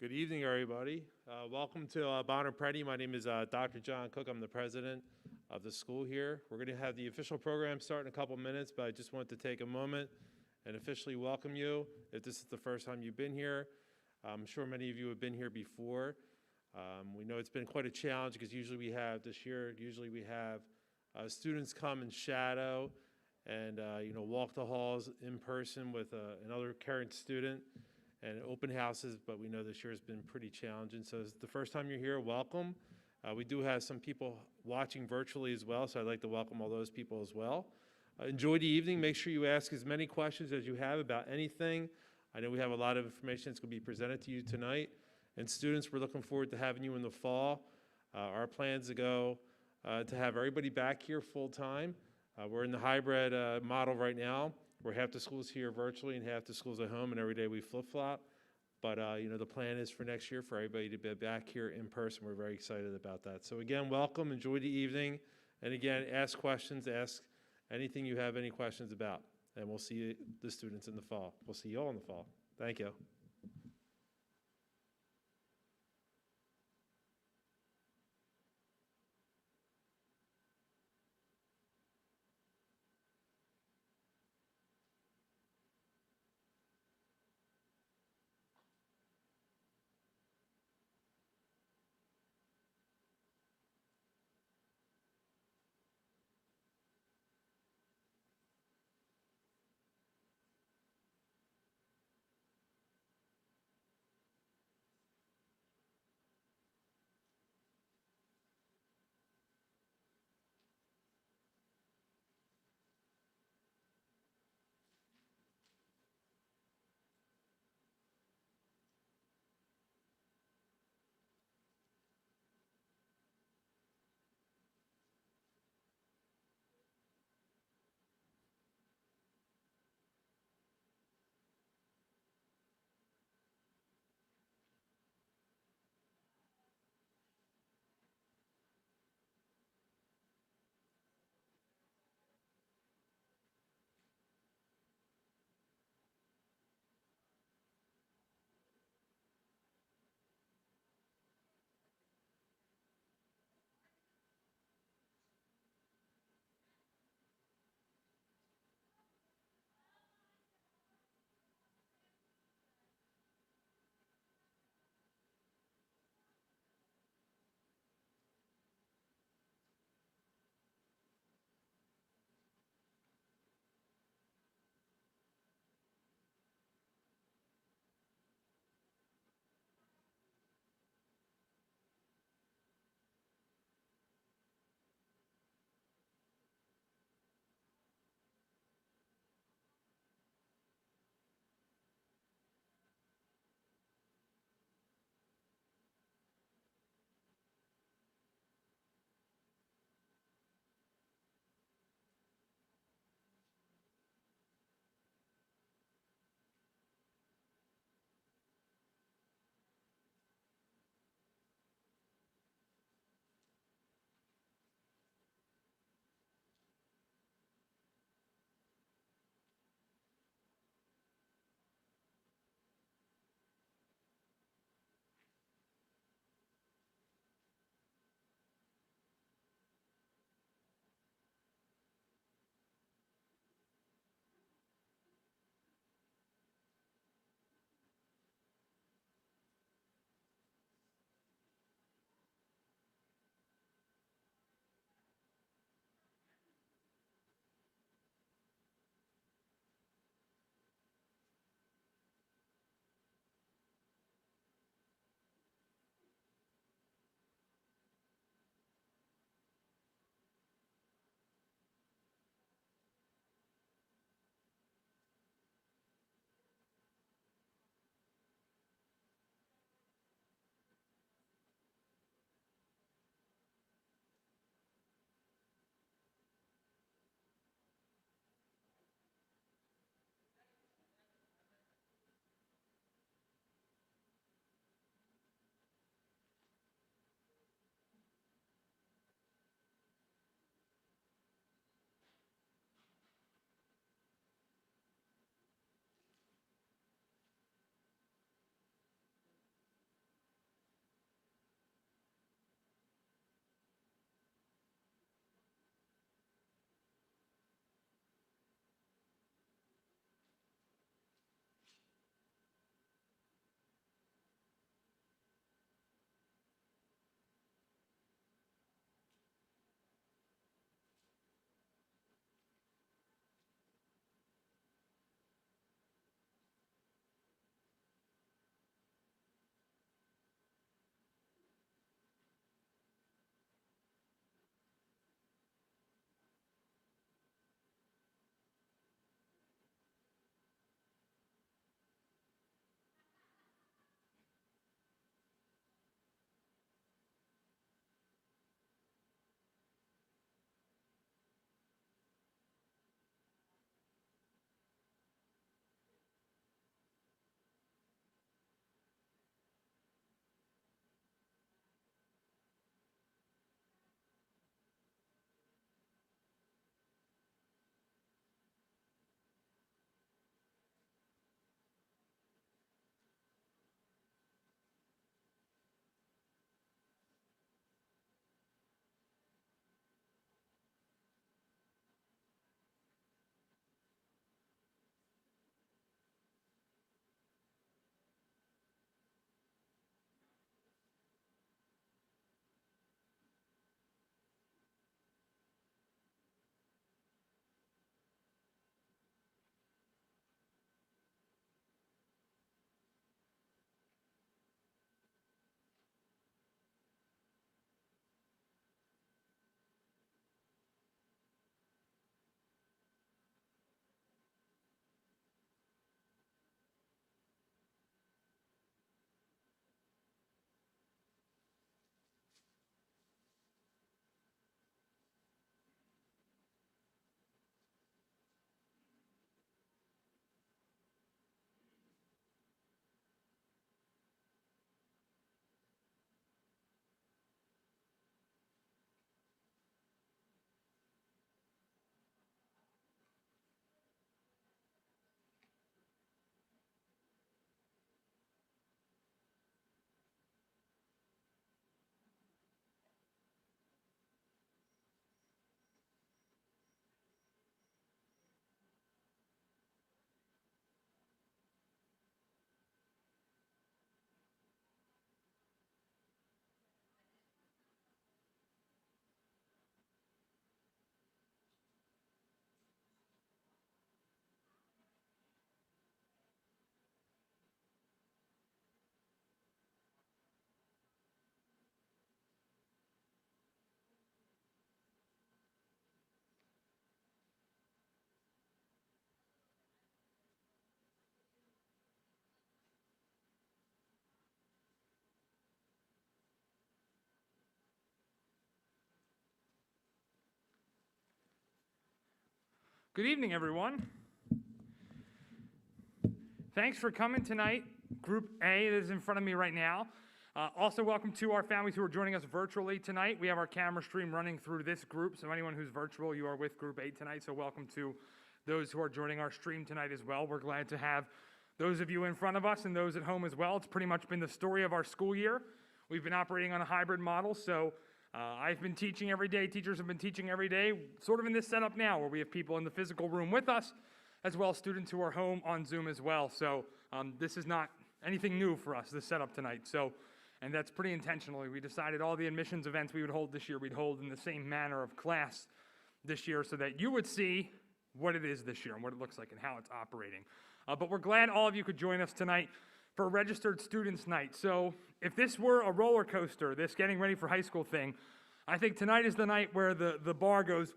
Good evening, everybody. Welcome to Bonner Preddy. My name is Dr. John Cook. I'm the president of the school here. We're going to have the official program start in a couple minutes, but I just wanted to take a moment and officially welcome you. If this is the first time you've been here, I'm sure many of you have been here before. We know it's been quite a challenge because usually we have students come and shadow and walk the halls in person with another current student and open houses, but we know this year has been pretty challenging. So it's the first time you're here, welcome. We do have some people watching virtually as well, so I'd like to welcome all those people as well. Enjoy the evening. Make sure you ask as many questions as you have about anything. I know we have a lot of information that's going to be presented to you tonight. And students, we're looking forward to having you in the fall. Our plans to have everybody back here full time. We're in the hybrid model right now, where half the school's here virtually and half the school's at home, and every day we flip-flop. But the plan is for next year for everybody to be back here in person. We're very excited about that. So again, welcome, enjoy the evening. And again, ask questions, ask anything you have any questions about. And we'll see the students in the fall. We'll see you all in the fall. Thank you. Good evening, everyone. Thanks for coming tonight. Group A that is in front of me right now. Also, welcome to our families who are joining us virtually tonight. We have our camera stream running through this group, so anyone who's virtual, you are with Group A tonight, so welcome to those who are joining our stream tonight as well. We're glad to have those of you in front of us and those at home as well. It's pretty much been the story of our school year. We've been operating on a hybrid model, so I've been teaching every day, teachers have been teaching every day, sort of in this setup now where we have people in the physical room with us, as well as students who are home on Zoom as well. So this is not anything new for us, this setup tonight. And that's pretty intentionally. We decided all the admissions events we would hold this year, we'd hold in the same manner of class this year so that you would see what it is this year and what it looks like and how it's operating. But we're glad all of you could join us tonight for a Registered Students Night. So if this were a roller coaster, this getting ready for high school thing, I think tonight is the night where the bar goes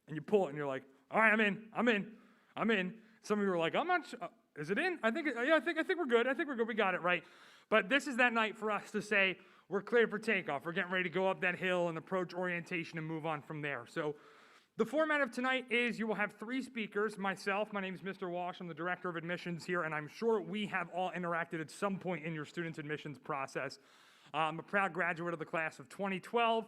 and you pull it and you're like, all right, I'm in. Some of you are like, I'm not sure. Is it in? I think we're good. We got it right. But this is that night for us to say, we're clear for takeoff. We're getting ready to go up that hill and approach orientation and move on from there. So the format of tonight is you will have 3 speakers. Myself, my name is Mr. Walsh. I'm the Director of Admissions here, and I'm sure we have all interacted at some point in your student's admissions process. I'm a proud graduate of the class of 2012,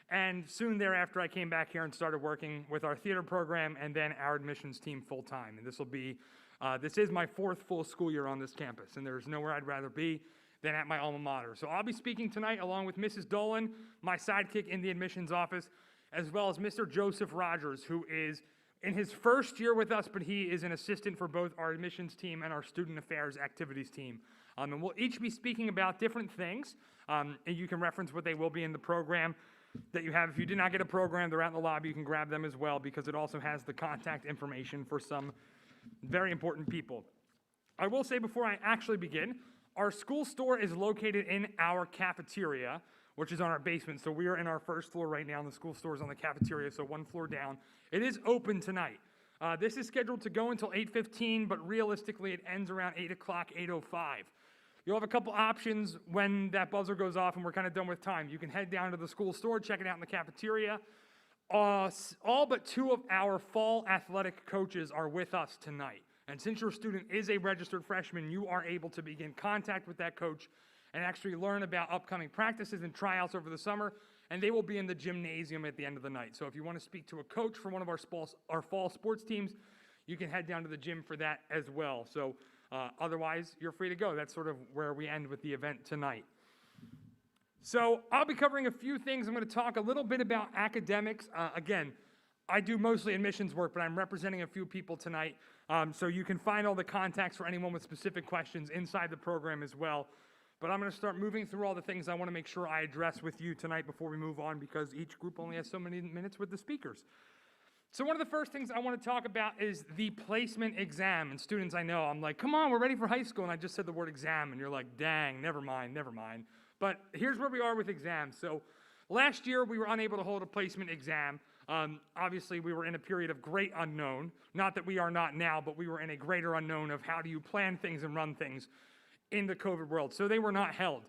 and soon thereafter I came back here and started working with our theater program and then our admissions team full-time. And this is my 4th full school year on this campus, and there's nowhere I'd rather be than at my alma mater. So I'll be speaking tonight along with Mrs. Dolan, my sidekick in the admissions office, as well as Mr. Joseph Rogers, who is in his first year with us, but he is an assistant for both our admissions team and our student affairs activities team. And we'll each be speaking about different things, and you can reference what they will be in the program that you have. If you did not get a program, they're out in the lobby. You can grab them as well because it also has the contact information for some very important people. I will say before I actually begin, our school store is located in our cafeteria, which is on our basement. So we are in our first floor right now, and the school store is on the cafeteria, so 1 floor down. It is open tonight. This is scheduled to go until 8:15, but realistically it ends around 8 o'clock, 8:05. You'll have a couple options when that buzzer goes off and we're kind of done with time. You can head down to the school store, check it out in the cafeteria. All but 2 of our fall athletic coaches are with us tonight. And since your student is a registered freshman, you are able to begin contact with that coach and actually learn about upcoming practices and tryouts over the summer, and they will be in the gymnasium at the end of the night. So if you want to speak to a coach for one of our fall sports teams, you can head down to the gym for that as well. So otherwise, you're free to go. That's sort of where we end with the event tonight. So I'll be covering a few things. I'm going to talk a little bit about academics. Again, I do mostly admissions work, but I'm representing a few people tonight. So you can find all the contacts for anyone with specific questions inside the program as well. But I'm going to start moving through all the things I want to make sure I address with you tonight before we move on, because each group only has so many minutes with the speakers. So one of the first things I want to talk about is the placement exam. And students, I know, I'm like, come on, we're ready for high school. And I just said the word exam, and you're like, dang, never mind. But here's where we are with exams. So last year, we were unable to hold a placement exam. Obviously, we were in a period of great unknown. Not that we are not now, but we were in a greater unknown of how do you plan things and run things in the COVID world. So they were not held.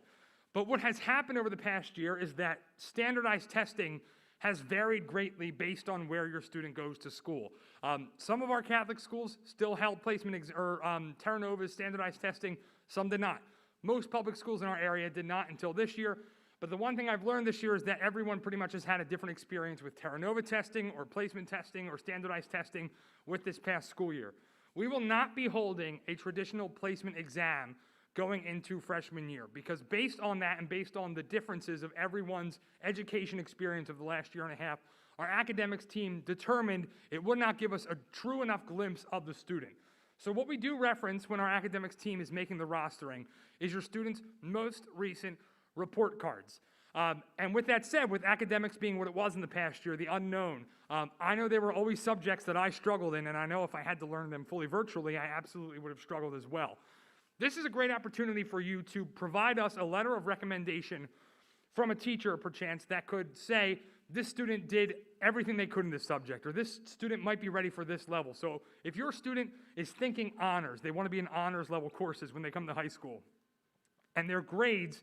But what has happened over the past year is that standardized testing has varied greatly based on where your student goes to school. Some of our Catholic schools still held placement Terra Nova's standardized testing. Some did not. Most public schools in our area did not until this year. But the one thing I've learned this year is that everyone pretty much has had a different experience with Terra Nova testing or placement testing or standardized testing with this past school year. We will not be holding a traditional placement exam going into freshman year, because based on that and based on the differences of everyone's education experience of the last year and a half, our academics team determined it would not give us a true enough glimpse of the student. So what we do reference when our academics team is making the rostering is your student's most recent report cards. And with that said, with academics being what it was in the past year, the unknown, I know there were always subjects that I struggled in, and I know if I had to learn them fully virtually, I absolutely would have struggled as well. This is a great opportunity for you to provide us a letter of recommendation from a teacher, perchance, that could say, this student did everything they could in this subject, or this student might be ready for this level. So if your student is thinking honors, they want to be in honors level courses when they come to high school, and their grades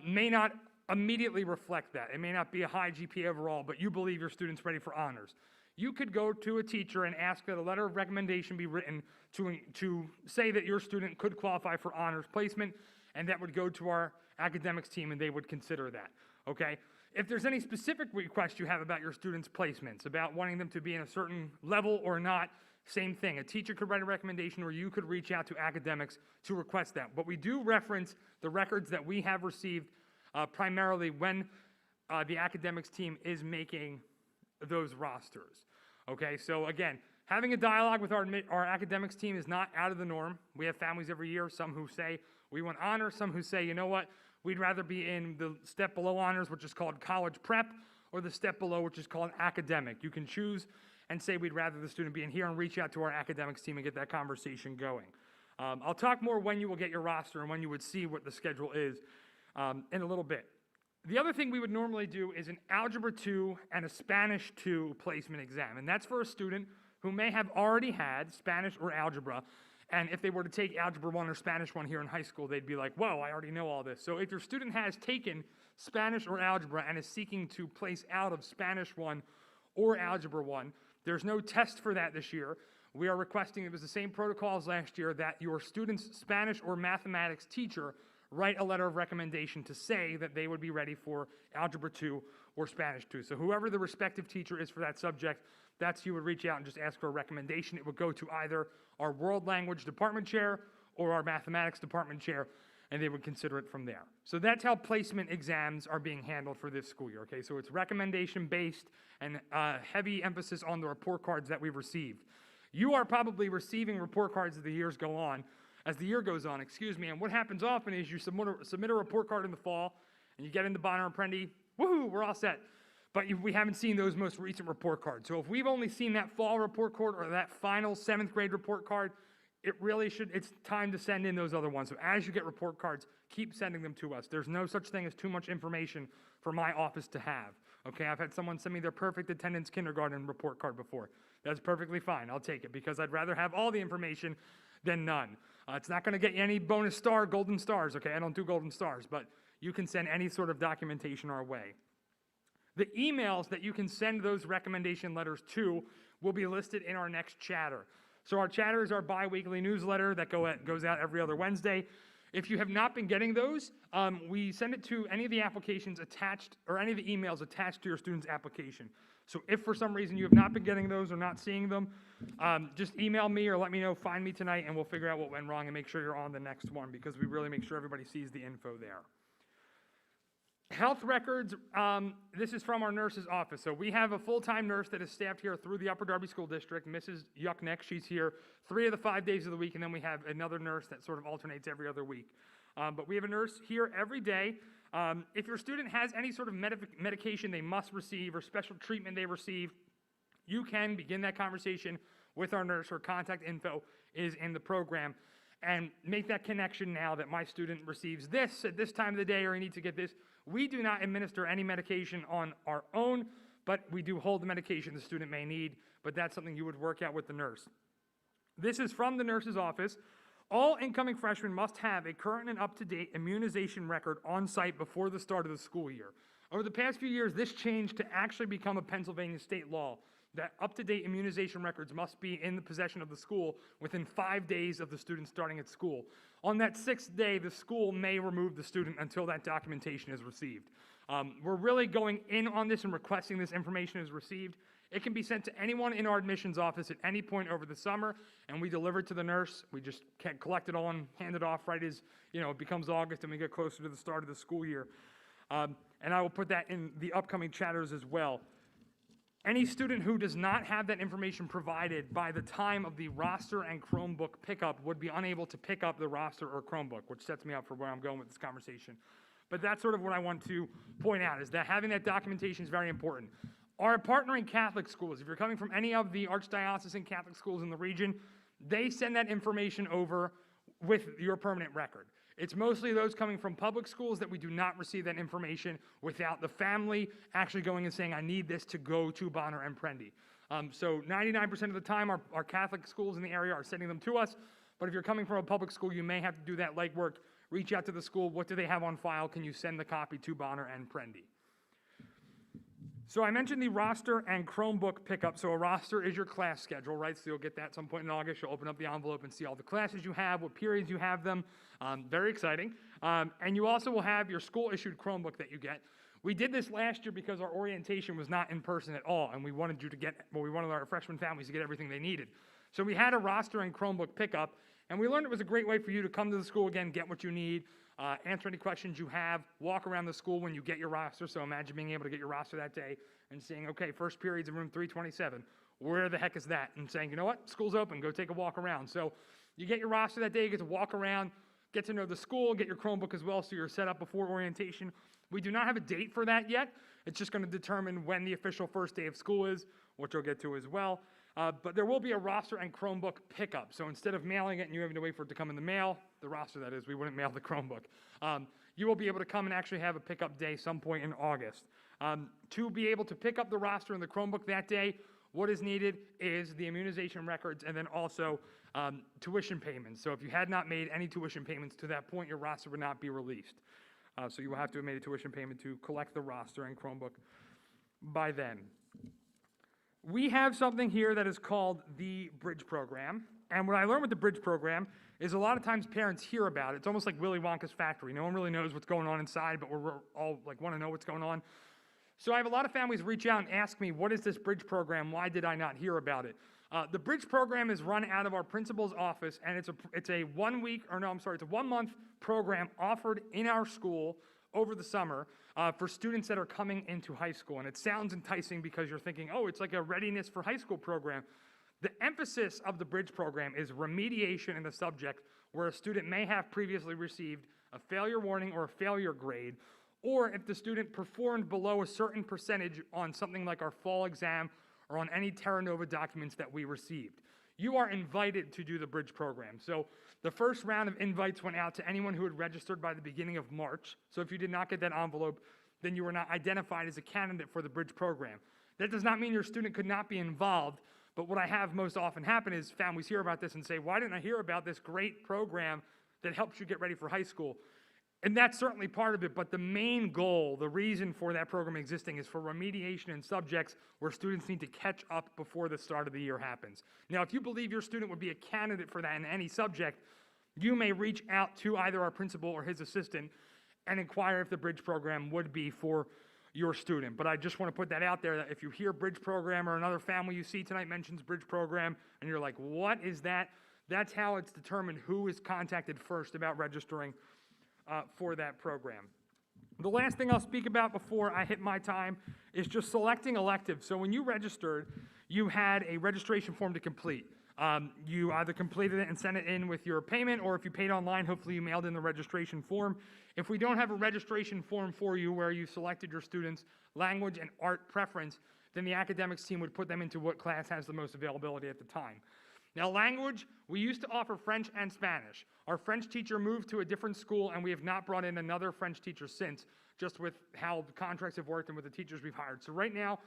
may not immediately reflect that. It may not be a high GPA overall, but you believe your student's ready for honors. you could go to a teacher and ask that a letter of recommendation be written to say that your student could qualify for honors placement, and that would go to our academics team and they would consider that, okay? If there's any specific request you have about your students' placements, about wanting them to be in a certain level or not, same thing. A teacher could write a recommendation or you could reach out to academics to request that. But we do reference the records that we have received primarily when the academics team is making those rosters. Okay, so again, having a dialogue with our academics team is not out of the norm. We have families every year, some who say we want honors, some who say, you know what, we'd rather be in the step below honors, which is called college prep, or the step below, which is called academic. You can choose and say we'd rather the student be in here and reach out to our academics team and get that conversation going. I'll talk more when you will get your roster and when you would see what the schedule is in a little bit. The other thing we would normally do is an Algebra 2 and a Spanish 2 placement exam, and that's for a student who may have already had Spanish or Algebra, and if they were to take Algebra 1 or Spanish 1 here in high school, they'd be like, whoa, I already know all this. So if your student has taken Spanish or Algebra and is seeking to place out of Spanish 1 or Algebra 1, there's no test for that this year. We are requesting, it was the same protocol as last year, that your student's Spanish or mathematics teacher write a letter of recommendation to say that they would be ready for Algebra 2 or Spanish 2. So whoever the respective teacher is for that subject, that's you would reach out and just ask for a recommendation. It would go to either our world language department chair or our mathematics department chair, and they would consider it from there. So that's how placement exams are being handled for this school year, okay? So it's recommendation-based and heavy emphasis on the report cards that we've received. You are probably receiving report cards as the year goes on, and what happens often is you submit a report card in the fall, and you get into Bonner and Prendy, woohoo, we're all set. But we haven't seen those most recent report cards. So if we've only seen that fall report card or that final 7th grade report card, it's time to send in those other ones. So as you get report cards, keep sending them to us. There's no such thing as too much information for my office to have. Okay, I've had someone send me their perfect attendance kindergarten report card before. That's perfectly fine, I'll take it, because I'd rather have all the information than none. It's not gonna get you any bonus golden stars, okay? I don't do golden stars, but you can send any sort of documentation our way. The emails that you can send those recommendation letters to will be listed in our next chatter. So our chatter is our bi-weekly newsletter that goes out every other Wednesday. If you have not been getting those, we send it to any of the applications attached, or any of the emails attached to your student's application. So if for some reason you have not been getting those or not seeing them, just email me or let me know, find me tonight, and we'll figure out what went wrong and make sure you're on the next one, because we really make sure everybody sees the info there. Health records, this is from our nurse's office. So we have a full-time nurse that is staffed here through the Upper Darby School District, Mrs. Yuckneck. She's here 3 of the 5 days of the week, and then we have another nurse that sort of alternates every other week. But we have a nurse here every day. If your student has any sort of medication they must receive or special treatment they receive, you can begin that conversation with our nurse. Her contact info is in the program. And make that connection now that my student receives this at this time of the day, or he needs to get this. We do not administer any medication on our own, but we do hold the medication the student may need, but that's something you would work out with the nurse. This is from the nurse's office. All incoming freshmen must have a current and up-to-date immunization record on site before the start of the school year. Over the past few years, this changed to actually become a Pennsylvania state law, that up-to-date immunization records must be in the possession of the school within 5 days of the student starting at school. On that 6th day, the school may remove the student until that documentation is received. We're really going in on this and requesting this information is received. It can be sent to anyone in our admissions office at any point over the summer, and we deliver it to the nurse. We just can't collect it all and hand it off right as it becomes August and we get closer to the start of the school year. And I will put that in the upcoming chatters as well. Any student who does not have that information provided by the time of the roster and Chromebook pickup would be unable to pick up the roster or Chromebook, which sets me up for where I'm going with this conversation. But that's sort of what I want to point out, is that having that documentation is very important. Our partnering Catholic schools, if you're coming from any of the Archdiocesan Catholic schools in the region, they send that information over with your permanent record. It's mostly those coming from public schools that we do not receive that information without the family actually going and saying, I need this to go to Bonner and Prendy. So 99% of the time, our Catholic schools in the area are sending them to us. But if you're coming from a public school, you may have to do that legwork. Reach out to the school. What do they have on file? Can you send the copy to Bonner and Prendy? So I mentioned the roster and Chromebook pickup. So a roster is your class schedule, right? So you'll get that at some point in August. You'll open up the envelope and see all the classes you have, what periods you have them. Very exciting. And you also will have your school-issued Chromebook that you get. We did this last year because our orientation was not in person at all, and we wanted you to get, well, we wanted our freshman families to get everything they needed. So we had a roster and Chromebook pickup, and we learned it was a great way for you to come to the school again, get what you need, answer any questions you have, walk around the school when you get your roster. So imagine being able to get your roster that day and saying, okay, first period's in room 327. Where the heck is that? And saying, you know what, school's open, go take a walk around. So you get your roster that day, you get to walk around, get to know the school, get your Chromebook as well so you're set up before orientation. We do not have a date for that yet. It's just going to determine when the official first day of school is, which we'll get to as well. But there will be a roster and Chromebook pickup. So instead of mailing it and you having to wait for it to come in the mail, the roster that is, we wouldn't mail the Chromebook. You will be able to come and actually have a pickup day some point in August. To be able to pick up the roster and the Chromebook that day, what is needed is the immunization records and then also tuition payments. So if you had not made any tuition payments to that point, your roster would not be released. So you will have to have made a tuition payment to collect the roster and Chromebook by then. We have something here that is called the Bridge Program. And what I learned with the Bridge Program is a lot of times parents hear about it. It's almost like Willy Wonka's factory. No one really knows what's going on inside, but we're all like want to know what's going on. So I have a lot of families reach out and ask me, what is this Bridge Program? Why did I not hear about it? The Bridge Program is run out of our principal's office, and it's a 1 week, or no, I'm sorry, it's a 1 month program offered in our school over the summer for students that are coming into high school. And it sounds enticing because you're thinking, oh, it's like a readiness for high school program. The emphasis of the Bridge Program is remediation in the subject where a student may have previously received a failure warning or a failure grade, or if the student performed below a certain percentage on something like our fall exam or on any Terra Nova documents that we received. You are invited to do the Bridge Program. So the first round of invites went out to anyone who had registered by the beginning of March. So if you did not get that envelope, then you were not identified as a candidate for the Bridge Program. That does not mean your student could not be involved, but what I have most often happen is families hear about this and say, why didn't I hear about this great program that helps you get ready for high school? And that's certainly part of it, but the main goal, the reason for that program existing is for remediation in subjects where students need to catch up before the start of the year happens. Now, if you believe your student would be a candidate for that in any subject, you may reach out to either our principal or his assistant and inquire if the Bridge Program would be for your student. But I just want to put that out there that if you hear Bridge Program or another family you see tonight mentions Bridge Program and you're like, what is that? That's how it's determined who is contacted first about registering for that program. The last thing I'll speak about before I hit my time is just selecting electives. So when you registered, you had a registration form to complete. You either completed it and sent it in with your payment, or if you paid online, hopefully you mailed in the registration form. If we don't have a registration form for you where you selected your students' language and art preference, then the academics team would put them into what class has the most availability at the time. Now, language, we used to offer French and Spanish. Our French teacher moved to a different school, and we have not brought in another French teacher since, just with how the contracts have worked and with the teachers we've hired. So right now,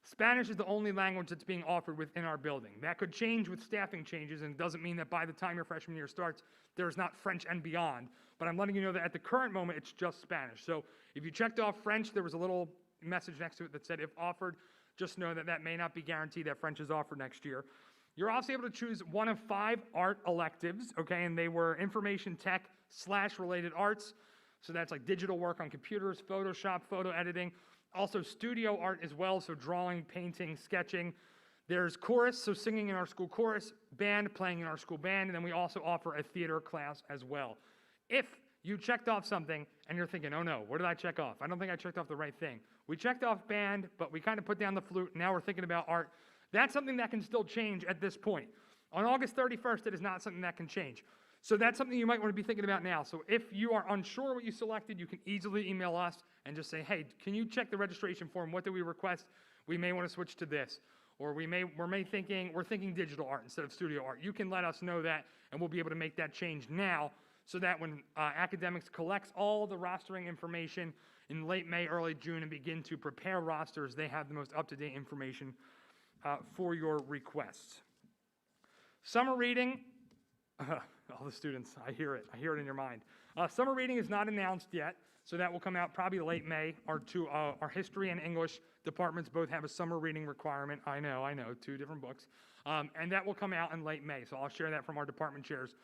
Spanish is the only language that's being offered within our building. That could change with staffing changes, and it doesn't mean that by the time your freshman year starts, there's not French and beyond. But I'm letting you know that at the current moment, it's just Spanish. So if you checked off French, there was a little message next to it that said, if offered, just know that that may not be guaranteed that French is offered next year. You're also able to choose one of 5 art electives, okay, and they were information tech / related arts. So that's like digital work on computers, Photoshop, photo editing, also studio art as well, so drawing, painting, sketching. There's chorus, so singing in our school chorus, band, playing in our school band, and then we also offer a theater class as well. If you checked off something and you're thinking, oh no, what did I check off? I don't think I checked off the right thing. We checked off band, but we kind of put down the flute, now we're thinking about art. That's something that can still change at this point. On August 31st, it is not something that can change. So that's something you might want to be thinking about now. So if you are unsure what you selected, you can easily email us and just say, hey, can you check the registration form? What do we request? We may want to switch to this. Or we're thinking digital art instead of studio art. You can let us know that, and we'll be able to make that change now so that when academics collects all the rostering information in late May, early June, and begin to prepare rosters, they have the most up-to-date information for your requests. Summer reading, all the students, I hear it in your mind. Summer reading is not announced yet, So that will come out probably late May. Our history and English departments both have a summer reading requirement. I know, 2 different books. And that will come out in late May. So I'll share that from our department chairs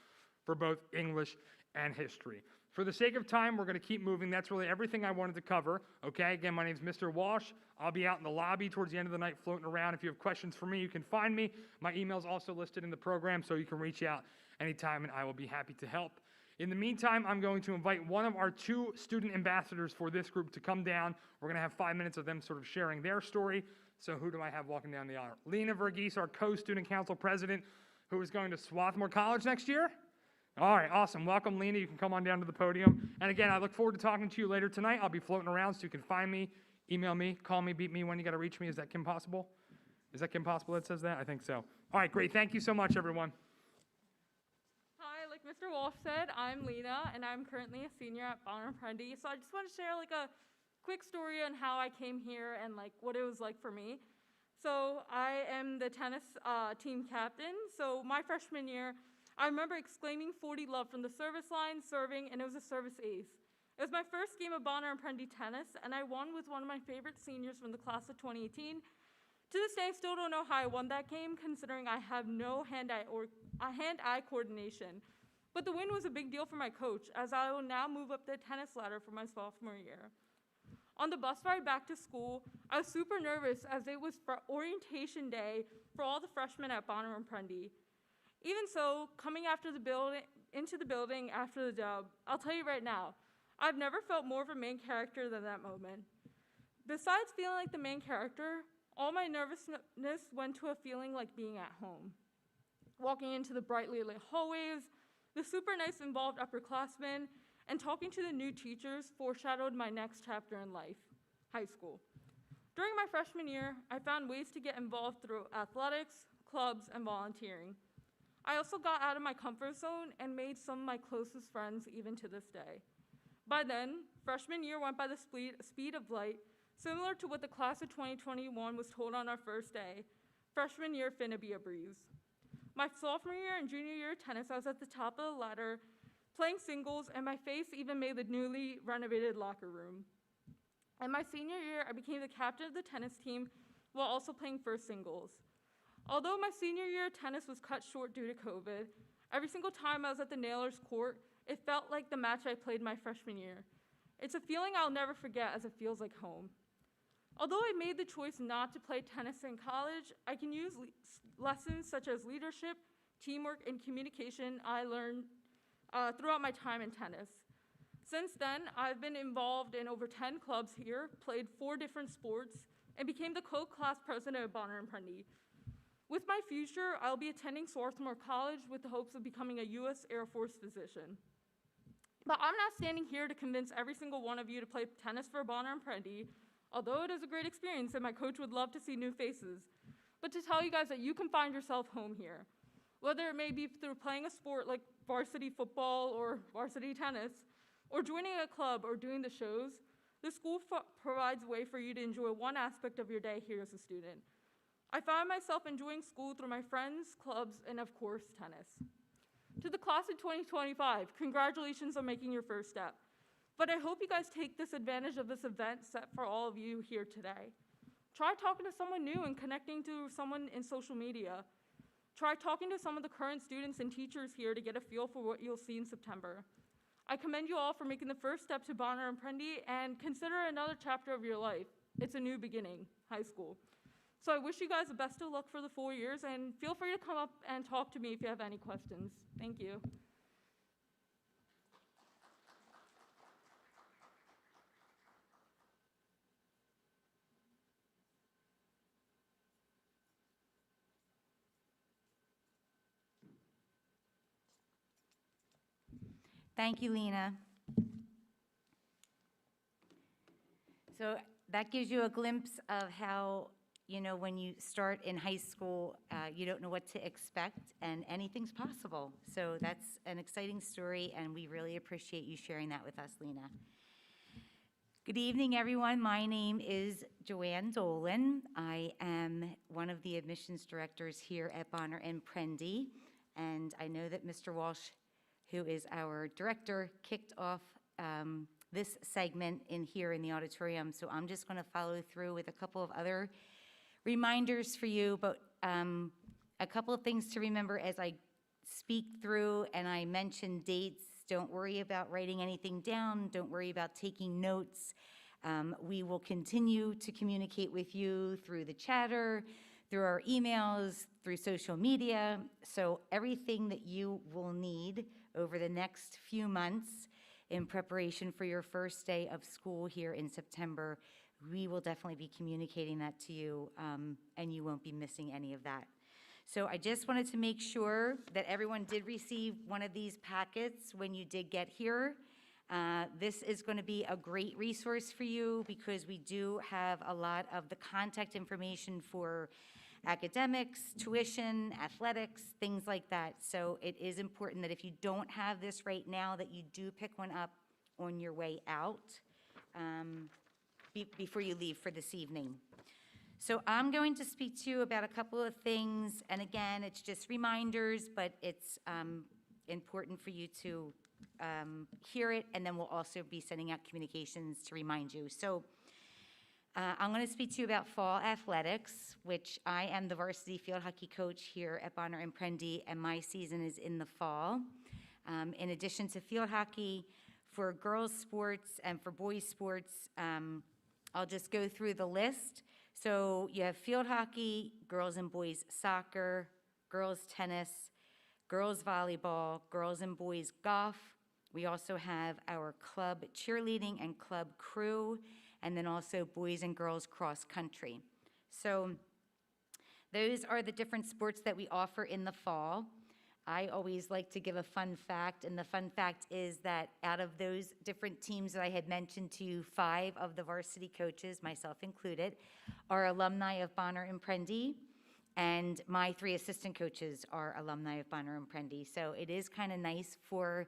for both English and history. For the sake of time, we're going to keep moving. That's really everything I wanted to cover. Okay, again, my name is Mr. Walsh. I'll be out in the lobby towards the end of the night floating around. If you have questions for me, you can find me. My email is also listed in the program, so you can reach out anytime, and I will be happy to help. In the meantime, I'm going to invite one of our 2 student ambassadors for this group to come down. We're going to have 5 minutes of them sort of sharing their story. So who do I have walking down the aisle? Lena Verghese, our co-student council president, who is going to Swarthmore College next year. All right, awesome. Welcome, Lena. You can come on down to the podium. And again, I look forward to talking to you later tonight. I'll be floating around, so you can find me, email me, call me, beat me when you got to reach me. Is that Kim Possible? Is that Kim Possible that says that? I think so. All right, great. Thank you so much, everyone. Hi, like Mr. Walsh said, I'm Lena, and I'm currently a senior at Bonner and Prendy. So I just want to share like a quick story on how I came here and like what it was like for me. So I am the tennis team captain. So my freshman year, I remember exclaiming 40 love from the service line, serving, and it was a service ace. It was my first game of Bonner and Prendy tennis, and I won with one of my favorite seniors from the class of 2018. To this day, I still don't know how I won that game, considering I have no hand-eye coordination. But the win was a big deal for my coach, as I will now move up the tennis ladder for my sophomore year. On the bus ride back to school, I was super nervous as it was for orientation day for all the freshmen at Bonner and Prendy. Even so, coming into the building after the dub, I'll tell you right now, I've never felt more of a main character than that moment. Besides feeling like the main character, all my nervousness went to a feeling like being at home. Walking into the brightly lit hallways, the super nice involved upperclassmen, and talking to the new teachers foreshadowed my next chapter in life, high school. During my freshman year, I found ways to get involved through athletics, clubs, and volunteering. I also got out of my comfort zone and made some of my closest friends even to this day. By then, freshman year went by the speed of light, similar to what the class of 2021 was told on our first day. Freshman year finna be a breeze. My sophomore year and junior year of tennis, I was at the top of the ladder, playing singles, and my face even made the newly renovated locker room. And my senior year, I became the captain of the tennis team while also playing first singles. Although my senior year of tennis was cut short due to COVID, every single time I was at the Nailers court, it felt like the match I played my freshman year. It's a feeling I'll never forget, as it feels like home. Although I made the choice not to play tennis in college, I can use lessons such as leadership, teamwork, and communication I learned throughout my time in tennis. Since then, I've been involved in over 10 clubs here, played 4 different sports, and became the co-class president of Bonner and Prendy. With my future, I'll be attending Swarthmore College with the hopes of becoming a U.S. Air Force physician. But I'm not standing here to convince every single one of you to play tennis for Bonner and Prendy, although it is a great experience and my coach would love to see new faces, but to tell you guys that you can find yourself home here. Whether it may be through playing a sport like varsity football or varsity tennis, or joining a club or doing the shows, the school provides a way for you to enjoy one aspect of your day here as a student. I found myself enjoying school through my friends, clubs, and of course, tennis. To the class of 2025, congratulations on making your first step. But I hope you guys take this advantage of this event set for all of you here today. Try talking to someone new and connecting to someone in social media. Try talking to some of the current students and teachers here to get a feel for what you'll see in September. I commend you all for making the first step to Bonner and Prendy and consider another chapter of your life. It's a new beginning, high school. So I wish you guys the best of luck for the 4 years, and feel free to come up and talk to me if you have any questions. Thank you. Thank you, Lena. So that gives you a glimpse of how, when you start in high school, you don't know what to expect, and anything's possible. So that's an exciting story, and we really appreciate you sharing that with us, Lena. Good evening, everyone. My name is Joanne Dolan. I am one of the admissions directors here at Bonner and Prendy, and I know that Mr. Walsh, who is our director, kicked off this segment in here in the auditorium, so I'm just going to follow through with a couple of other reminders for you, but a couple of things to remember as I speak through and I mention dates. Don't worry about writing anything down. Don't worry about taking notes. We will continue to communicate with you through the chatter, through our emails, through social media. So everything that you will need over the next few months in preparation for your first day of school here in September, we will definitely be communicating that to you, and you won't be missing any of that. So I just wanted to make sure that everyone did receive one of these packets when you did get here. This is going to be a great resource for you because we do have a lot of the contact information for academics, tuition, athletics, things like that. So it is important that if you don't have this right now, that you do pick one up on your way out before you leave for this evening. So I'm going to speak to you about a couple of things, and again, it's just reminders, but it's important for you to hear it, and then we'll also be sending out communications to remind you. So I'm going to speak to you about fall athletics, which I am the varsity field hockey coach here at Bonner and Prendy, and my season is in the fall. In addition to field hockey, for girls' sports and for boys' sports, I'll just go through the list. So you have field hockey, girls and boys soccer, girls tennis, girls volleyball, girls and boys golf. We also have our club cheerleading and club crew, and then also boys and girls cross country. So those are the different sports that we offer in the fall. I always like to give a fun fact, and the fun fact is that out of those different teams that I had mentioned to you, 5 of the varsity coaches, myself included, are alumni of Bonner and Prendy, and my 3 assistant coaches are alumni of Bonner and Prendy. So it is kind of nice for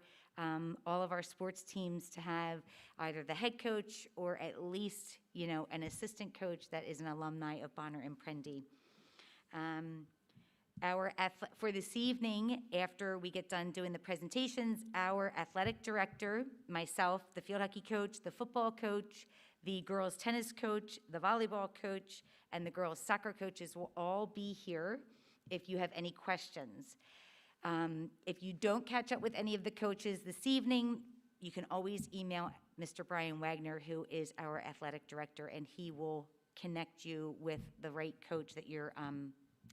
all of our sports teams to have either the head coach or at least, you know, an assistant coach that is an alumni of Bonner and Prendy. For this evening, after we get done doing the presentations, our athletic director, myself, the field hockey coach, the football coach, the girls tennis coach, the volleyball coach, and the girls soccer coaches will all be here if you have any questions. If you don't catch up with any of the coaches this evening, you can always email Mr. Brian Wagner, who is our athletic director, and he will connect you with the right coach that you're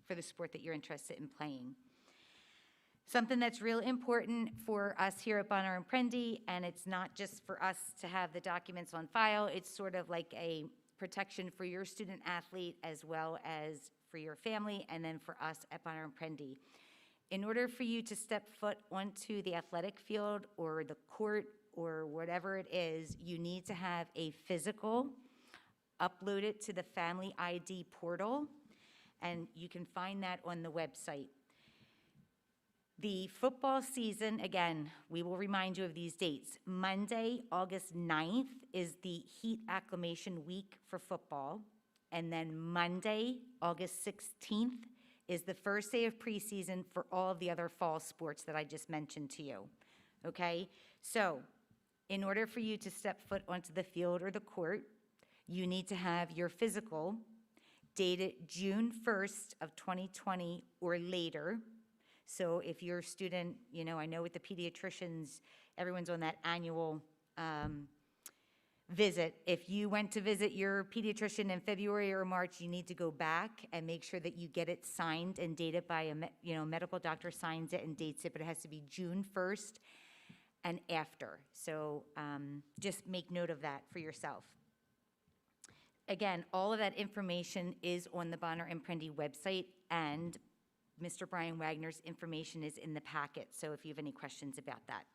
for the sport that you're interested in playing. Something that's real important for us here at Bonner and Prendy, and it's not just for us to have the documents on file, it's sort of like a protection for your student athlete as well as for your family, and then for us at Bonner and Prendy. In order for you to step foot onto the athletic field or the court or whatever it is, you need to have a physical, upload it to the Family ID portal, and you can find that on the website. The football season, again, we will remind you of these dates. Monday, August 9th is the heat acclimation week for football, and then Monday, August 16th is the first day of preseason for all of the other fall sports that I just mentioned to you, okay? So in order for you to step foot onto the field or the court, you need to have your physical dated June 1st of 2020 or later. So if your student, you know, I know with the pediatricians, everyone's on that annual visit. If you went to visit your pediatrician in February or March, you need to go back and make sure that you get it signed and dated by a medical doctor signs it and dates it, but it has to be June 1st and after. So just make note of that for yourself. Again, all of that information is on the Bonner and Prendy website, and Mr. Brian Wagner's information is in the packet, so if you have any questions about that.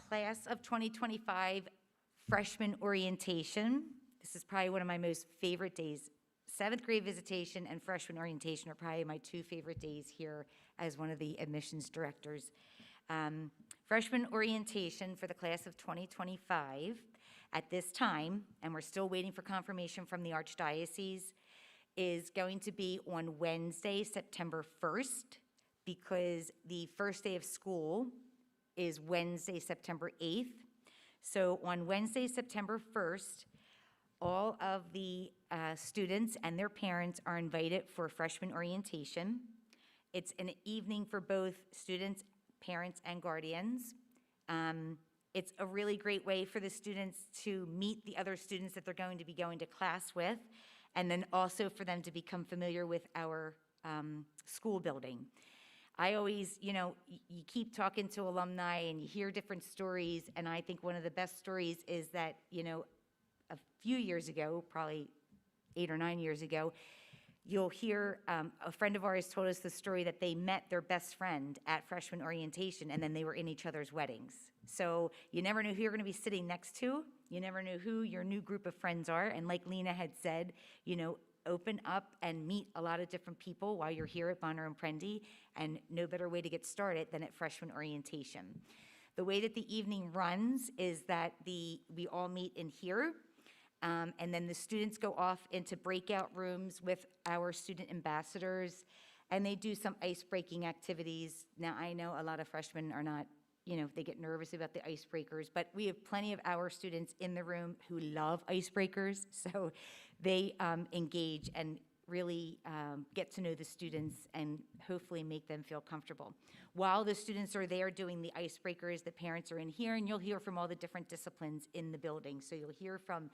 Class of 2025 freshman orientation. This is probably one of my most favorite days. 7th grade visitation and freshman orientation are probably my 2 favorite days here as one of the admissions directors. Freshman orientation for the class of 2025 at this time, and we're still waiting for confirmation from the Archdiocese, is going to be on Wednesday, September 1st, because the first day of school is Wednesday, September 8th. So on Wednesday, September 1st, all of the students and their parents are invited for freshman orientation. It's an evening for both students, parents, and guardians. It's a really great way for the students to meet the other students that they're going to be going to class with, and then also for them to become familiar with our school building. I always, you keep talking to alumni and you hear different stories, and I think one of the best stories is that, a few years ago, probably 8 or 9 years ago, you'll hear a friend of ours told us the story that they met their best friend at freshman orientation, and then they were in each other's weddings. So you never know who you're going to be sitting next to. You never know who your new group of friends are. And like Lena had said, open up and meet a lot of different people while you're here at Bonner and Prendy, and no better way to get started than at freshman orientation. The way that the evening runs is that we all meet in here, and then the students go off into breakout rooms with our student ambassadors, and they do some ice-breaking activities. Now, I know a lot of freshmen are not, they get nervous about the icebreakers, but we have plenty of our students in the room who love icebreakers, so they engage and really get to know the students and hopefully make them feel comfortable. While the students are there doing the icebreakers, the parents are in here, and you'll hear from all the different disciplines in the building. So you'll hear from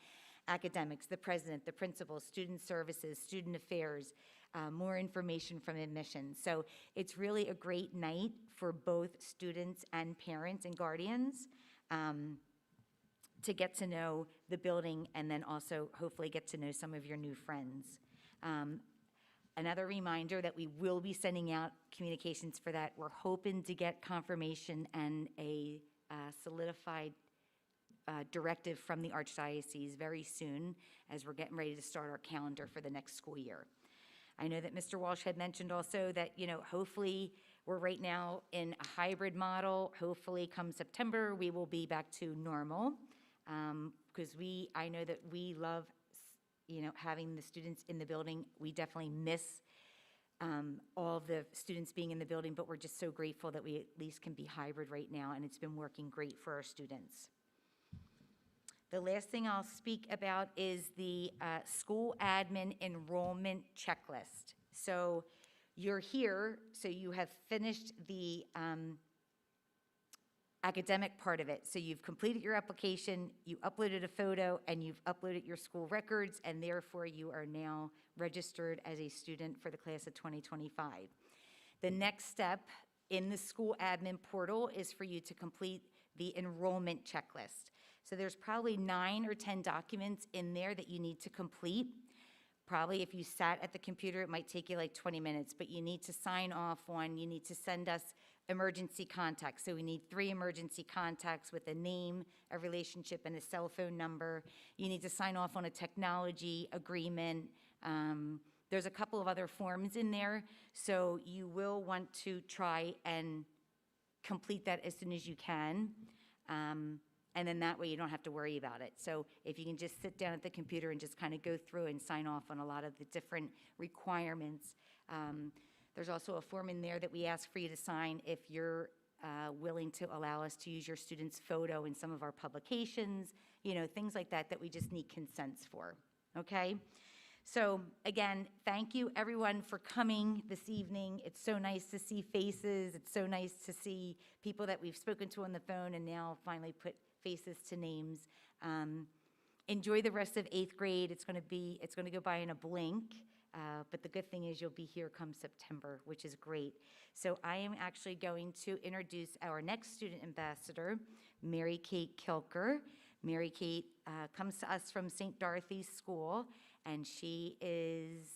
academics, the president, the principal, student services, student affairs, more information from admissions. So it's really a great night for both students and parents and guardians to get to know the building, and then also hopefully get to know some of your new friends. Another reminder that we will be sending out communications for that. We're hoping to get confirmation and a solidified directive from the Archdiocese very soon, as we're getting ready to start our calendar for the next school year. I know that Mr. Walsh had mentioned also that, hopefully we're right now in a hybrid model. Hopefully come September, we will be back to normal, because I know that we love, having the students in the building. We definitely miss all of the students being in the building, but we're just so grateful that we at least can be hybrid right now, and it's been working great for our students. The last thing I'll speak about is the school admin enrollment checklist. So you're here, so you have finished the academic part of it. So you've completed your application, you uploaded a photo, and you've uploaded your school records, and therefore you are now registered as a student for the class of 2025. The next step in the school admin portal is for you to complete the enrollment checklist. So there's probably 9 or 10 documents in there that you need to complete. Probably if you sat at the computer, it might take you like 20 minutes, but you need to sign off on, you need to send us emergency contacts. So we need 3 emergency contacts with a name, a relationship, and a cell phone number. You need to sign off on a technology agreement. There's a couple of other forms in there, so you will want to try and complete that as soon as you can. And then that way you don't have to worry about it. So if you can just sit down at the computer and just kind of go through and sign off on a lot of the different requirements. There's also a form in there that we ask for you to sign if you're willing to allow us to use your student's photo in some of our publications, things like that we just need consents for, okay? So again, thank you everyone for coming this evening. It's so nice to see faces. It's so nice to see people that we've spoken to on the phone and now finally put faces to names. Enjoy the rest of 8th grade. It's going to go by in a blink, but the good thing is you'll be here come September, which is great. So I am actually going to introduce our next student ambassador, Mary Kate Kilker. Mary Kate comes to us from St. Dorothy's School, and she is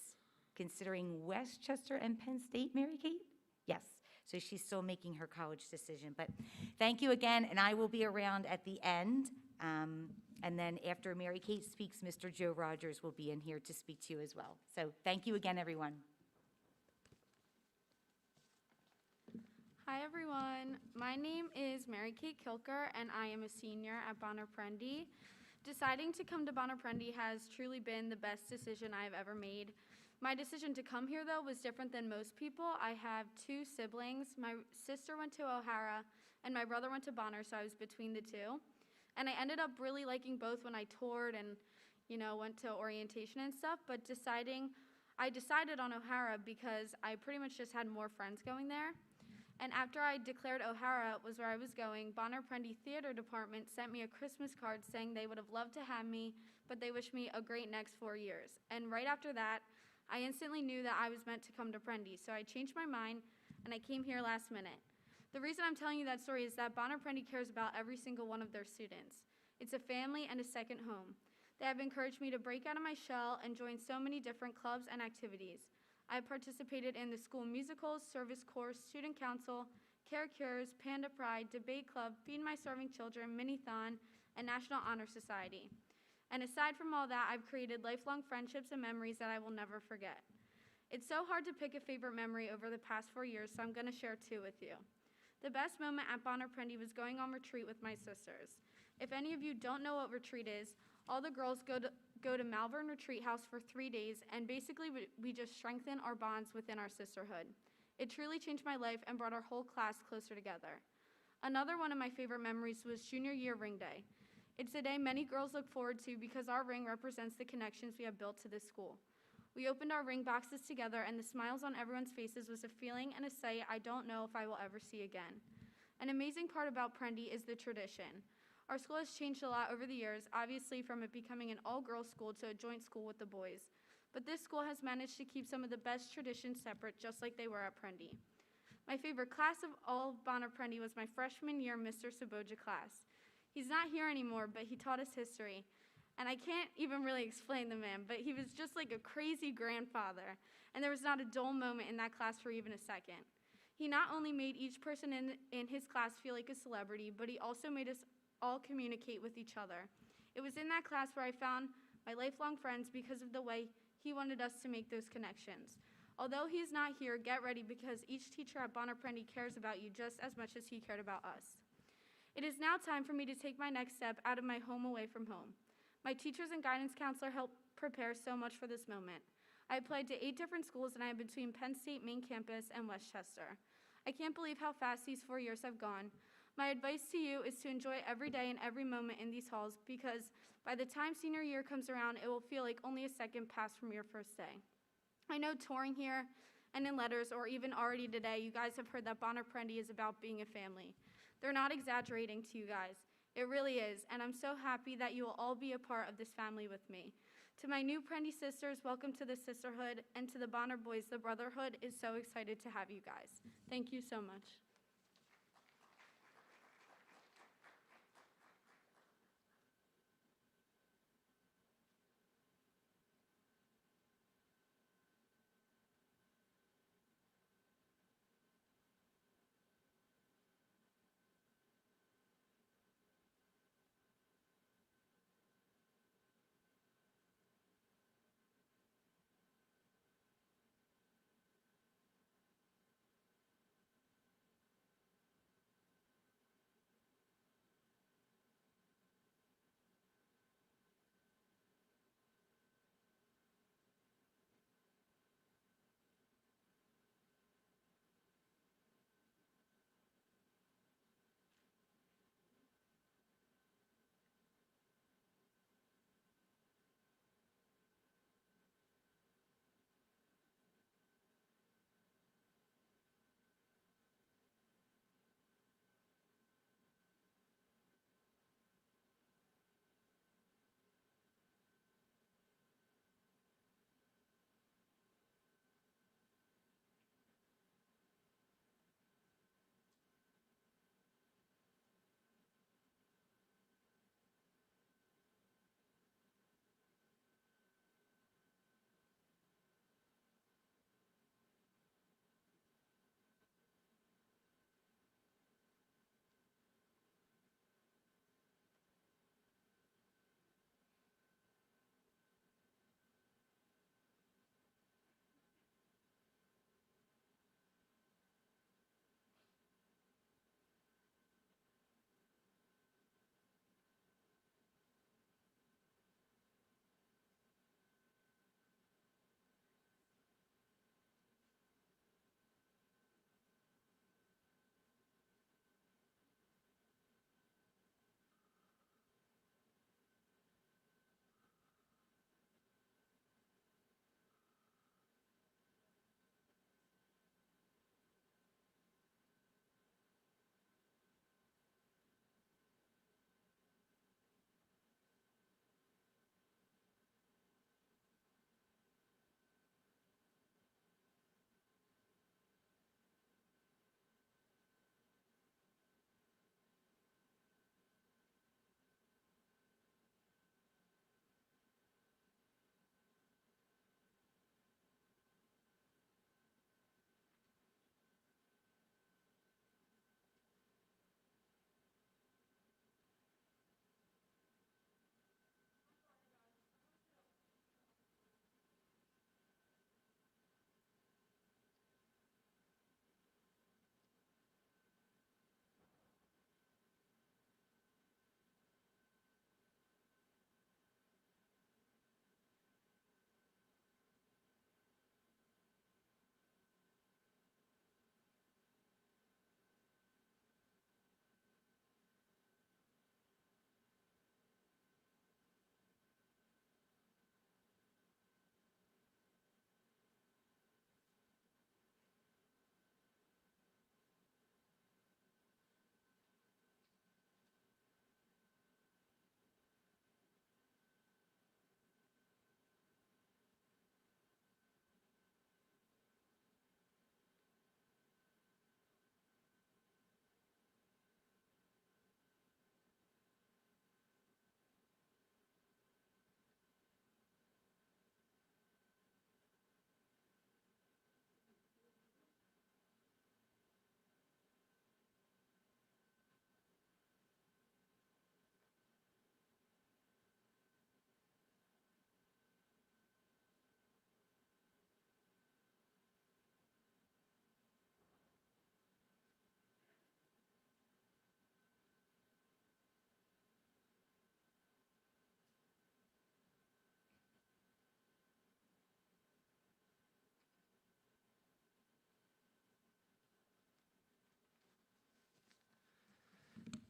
considering Westchester and Penn State, Mary Kate? Yes. So she's still making her college decision. But thank you again, and I will be around at the end. And then after Mary Kate speaks, Mr. Joe Rogers will be in here to speak to you as well. So thank you again, everyone. Hi, everyone. My name is Mary Kate Kilker, and I am a senior at Bonner Prendy. Deciding to come to Bonner Prendy has truly been the best decision I have ever made. My decision to come here, though, was different than most people. I have 2 siblings. My sister went to O'Hara, and my brother went to Bonner, so I was between the two. And I ended up really liking both when I toured and, went to orientation and stuff, but I decided on O'Hara because I pretty much just had more friends going there. And after I declared O'Hara was where I was going, Bonner Prendy Theater Department sent me a Christmas card saying they would have loved to have me, but they wish me a great next 4 years. And right after that, I instantly knew that I was meant to come to Prendy, so I changed my mind and I came here last minute. The reason I'm telling you that story is that Bonner Prendy cares about every single one of their students. It's a family and a second home. They have encouraged me to break out of my shell and join so many different clubs and activities. I have participated in the school musicals, service corps, student council, Care Cures, Panda Pride, Debate Club, Feed My Starving Children, Minithon, and National Honor Society. And aside from all that, I've created lifelong friendships and memories that I will never forget. It's so hard to pick a favorite memory over the past 4 years, so I'm going to share 2 with you. The best moment at Bonner Prendy was going on retreat with my sisters. If any of you don't know what retreat is, all the girls go to Malvern Retreat House for 3 days, and basically we just strengthen our bonds within our sisterhood. It truly changed my life and brought our whole class closer together. Another one of my favorite memories was junior year ring day. It's a day many girls look forward to because our ring represents the connections we have built to this school. We opened our ring boxes together, and the smiles on everyone's faces was a feeling and a sight I don't know if I will ever see again. An amazing part about Prendy is the tradition. Our school has changed a lot over the years, obviously from it becoming an all-girls school to a joint school with the boys. But this school has managed to keep some of the best traditions separate, just like they were at Prendy. My favorite class of all of Bonner Prendy was my freshman year Mr. Saboja class. He's not here anymore, but he taught us history. And I can't even really explain the man, but he was just like a crazy grandfather, and there was not a dull moment in that class for even a second. He not only made each person in his class feel like a celebrity, but he also made us all communicate with each other. It was in that class where I found my lifelong friends because of the way he wanted us to make those connections. Although he's not here, get ready because each teacher at Bonner Prendy cares about you just as much as he cared about us. It is now time for me to take my next step out of my home away from home. My teachers and guidance counselor helped prepare so much for this moment. I applied to 8 different schools and I am between Penn State main campus and Westchester. I can't believe how fast these 4 years have gone. My advice to you is to enjoy every day and every moment in these halls because by the time senior year comes around, it will feel like only a second passed from your first day. I know touring here and in letters or even already today, you guys have heard that Bonner Prendy is about being a family. They're not exaggerating to you guys. It really is, and I'm so happy that you will all be a part of this family with me. To my new Prendy sisters, welcome to the sisterhood, and to the Bonner boys, the brotherhood is so excited to have you guys. Thank you so much.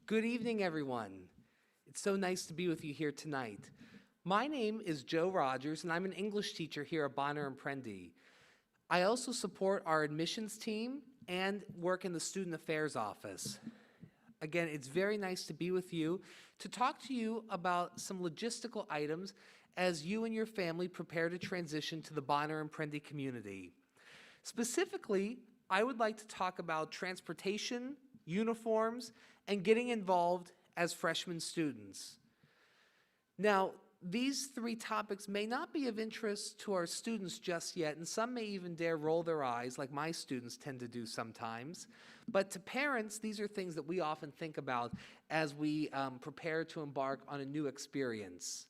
Good evening, everyone. It's so nice to be with you here tonight. My name is Joe Rogers, and I'm an English teacher here at Bonner and Prendy. I also support our admissions team and work in the Student Affairs office. Again, it's very nice to be with you to talk to you about some logistical items as you and your family prepare to transition to the Bonner and Prendy community. Specifically, I would like to talk about transportation, uniforms, and getting involved as freshman students. Now, these three topics may not be of interest to our students just yet, and some may even dare roll their eyes like my students tend to do sometimes. But to parents, these are things that we often think about as we prepare to embark on a new experience.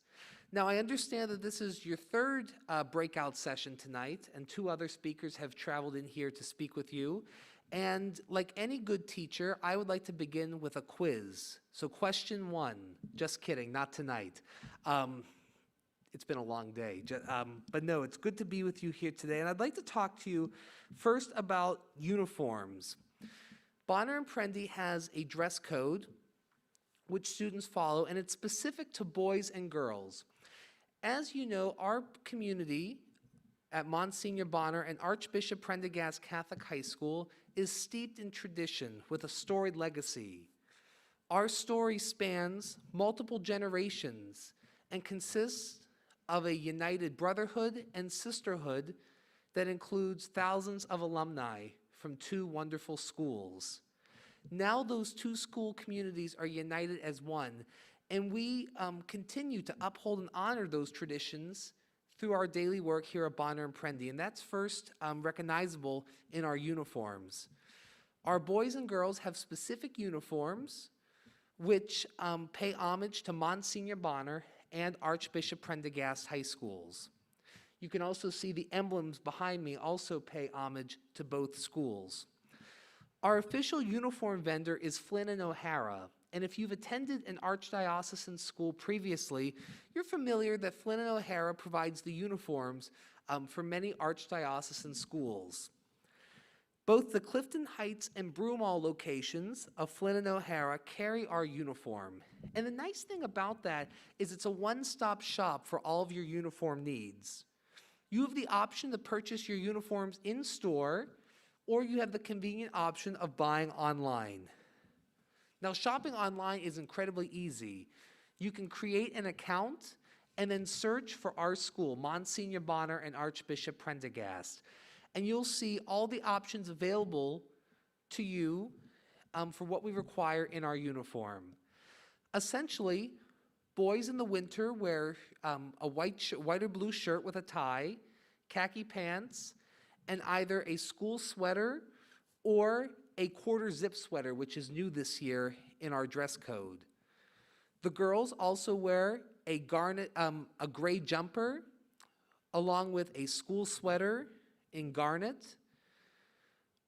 Now, I understand that this is your third breakout session tonight, and 2 other speakers have traveled in here to speak with you. And like any good teacher, I would like to begin with a quiz. So question 1, just kidding, not tonight. It's been a long day, but no, it's good to be with you here today. And I'd like to talk to you first about uniforms. Bonner and Prendy has a dress code which students follow, and it's specific to boys and girls. As you know, our community at Monsignor Bonner and Archbishop Prendergast Catholic High School is steeped in tradition with a storied legacy. Our story spans multiple generations and consists of a united brotherhood and sisterhood that includes thousands of alumni from 2 wonderful schools. Now those 2 school communities are united as one, and we continue to uphold and honor those traditions through our daily work here at Bonner and Prendy, and that's first recognizable in our uniforms. Our boys and girls have specific uniforms which pay homage to Monsignor Bonner and Archbishop Prendergast High Schools. You can also see the emblems behind me also pay homage to both schools. Our official uniform vendor is Flynn & O'Hara, and if you've attended an archdiocesan school previously, you're familiar that Flynn & O'Hara provides the uniforms for many archdiocesan schools. Both the Clifton Heights and Broomall locations of Flynn & O'Hara carry our uniform. And the nice thing about that is it's a one-stop shop for all of your uniform needs. You have the option to purchase your uniforms in-store, or you have the convenient option of buying online. Now, shopping online is incredibly easy. You can create an account and then search for our school, Monsignor Bonner and Archbishop Prendergast. And you'll see all the options available to you for what we require in our uniform. Essentially, boys in the winter wear a white or blue shirt with a tie, khaki pants, and either a school sweater or a quarter zip sweater, which is new this year in our dress code. The girls also wear a gray jumper along with a school sweater in garnet,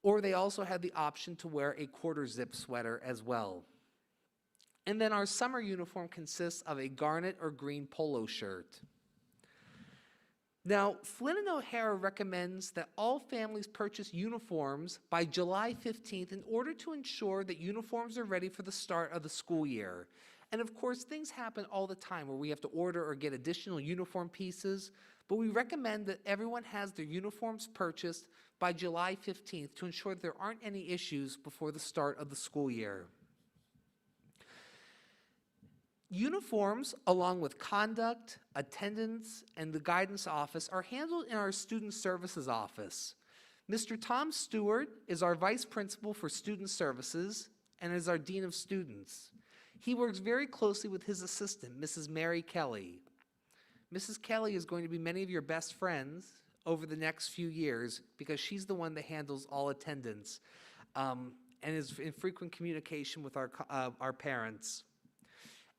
or they also have the option to wear a quarter zip sweater as well. And then our summer uniform consists of a garnet or green polo shirt. Now, Flynn & O'Hara recommends that all families purchase uniforms by July 15th in order to ensure that uniforms are ready for the start of the school year. And of course, things happen all the time where we have to order or get additional uniform pieces, but we recommend that everyone has their uniforms purchased by July 15th to ensure that there aren't any issues before the start of the school year. Uniforms, along with conduct, attendance, and the guidance office, are handled in our Student Services office. Mr. Tom Stewart is our Vice Principal for Student Services and is our Dean of Students. He works very closely with his assistant, Mrs. Mary Kelly. Mrs. Kelly is going to be many of your best friends over the next few years because she's the one that handles all attendance and is in frequent communication with our parents.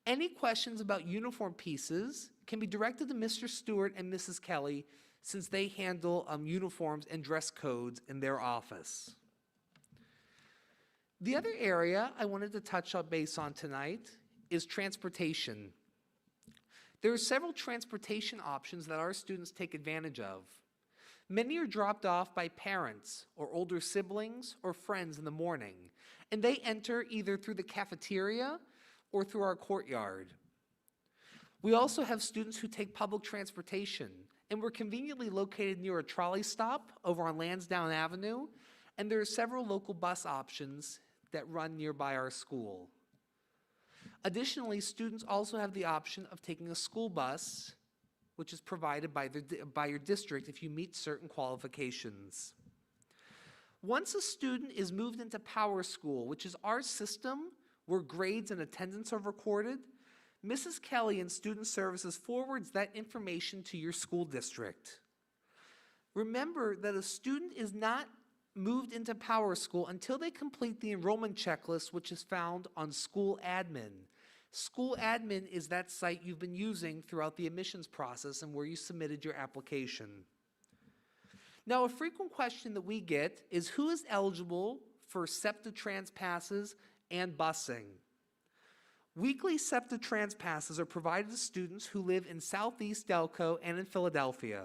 Any questions about uniform pieces can be directed to Mr. Stewart and Mrs. Kelly since they handle uniforms and dress codes in their office. The other area I wanted to touch base on tonight is transportation. There are several transportation options that our students take advantage of. Many are dropped off by parents or older siblings or friends in the morning, and they enter either through the cafeteria or through our courtyard. We also have students who take public transportation, and we're conveniently located near a trolley stop over on Lansdowne Avenue, and there are several local bus options that run nearby our school. Additionally, students also have the option of taking a school bus, which is provided by your district if you meet certain qualifications. Once a student is moved into Power School, which is our system where grades and attendance are recorded, Mrs. Kelly in Student Services forwards that information to your school district. Remember that a student is not moved into Power School until they complete the enrollment checklist, which is found on School Admin. School Admin is that site you've been using throughout the admissions process and where you submitted your application. Now, a frequent question that we get is who is eligible for SEPTA Trans passes and busing? Weekly SEPTA Trans passes are provided to students who live in Southeast Delco and in Philadelphia.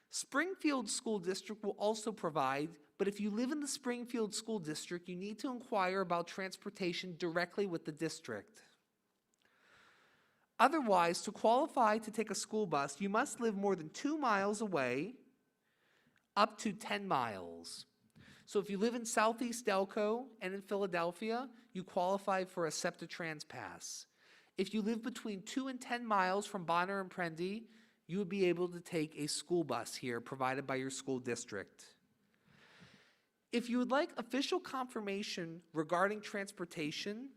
Springfield School District will also provide, but if you live in the Springfield School District, you need to inquire about transportation directly with the district. Otherwise, to qualify to take a school bus, you must live more than 2 miles away, up to 10 miles. So if you live in Southeast Delco and in Philadelphia, you qualify for a SEPTA Trans pass. If you live between 2 and 10 miles from Bonner and Prendy, you would be able to take a school bus here provided by your school district. If you would like official confirmation regarding transportation,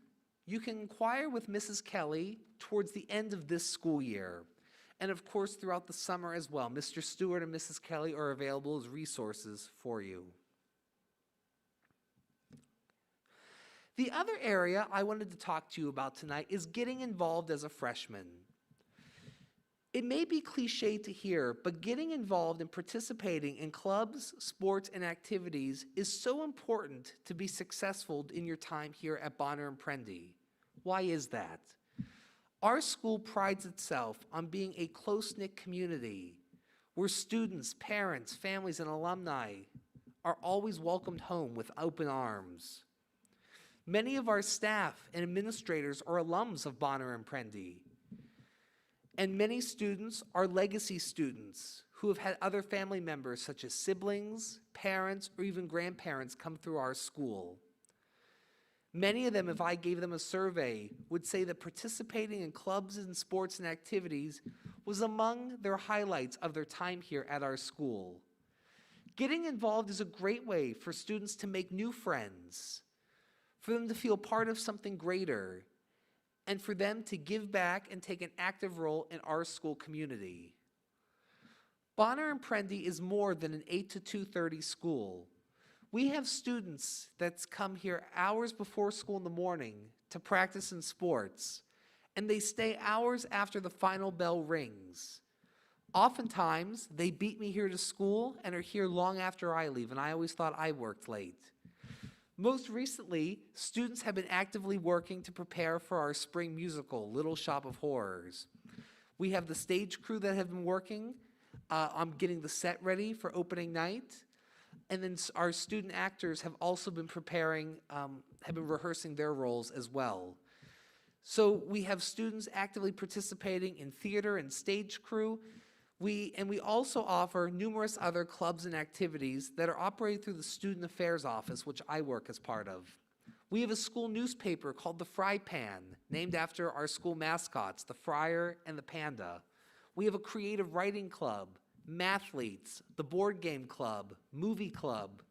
you can inquire with Mrs. Kelly towards the end of this school year. And of course, throughout the summer as well. Mr. Stewart and Mrs. Kelly are available as resources for you. The other area I wanted to talk to you about tonight is getting involved as a freshman. It may be cliche to hear, but getting involved and participating in clubs, sports, and activities is so important to be successful in your time here at Bonner and Prendy. Why is that? Our school prides itself on being a close-knit community where students, parents, families, and alumni are always welcomed home with open arms. Many of our staff and administrators are alums of Bonner and Prendy. And many students are legacy students who have had other family members such as siblings, parents, or even grandparents come through our school. Many of them, if I gave them a survey, would say that participating in clubs and sports and activities was among their highlights of their time here at our school. Getting involved is a great way for students to make new friends, for them to feel part of something greater, and for them to give back and take an active role in our school community. Bonner and Prendy is more than an 8 to 2:30 school. We have students that come here hours before school in the morning to practice in sports, and they stay hours after the final bell rings. Oftentimes, they beat me here to school and are here long after I leave, and I always thought I worked late. Most recently, students have been actively working to prepare for our spring musical, Little Shop of Horrors. We have the stage crew that have been working on getting the set ready for opening night. And then our student actors have also been preparing, have been rehearsing their roles as well. So we have students actively participating in theater and stage crew. We also offer numerous other clubs and activities that are operated through the Student Affairs Office, which I work as part of. We have a school newspaper called The Fry Pan, named after our school mascots, the Friar and the Panda. We have a creative writing club, Mathletes, the board game club, movie club.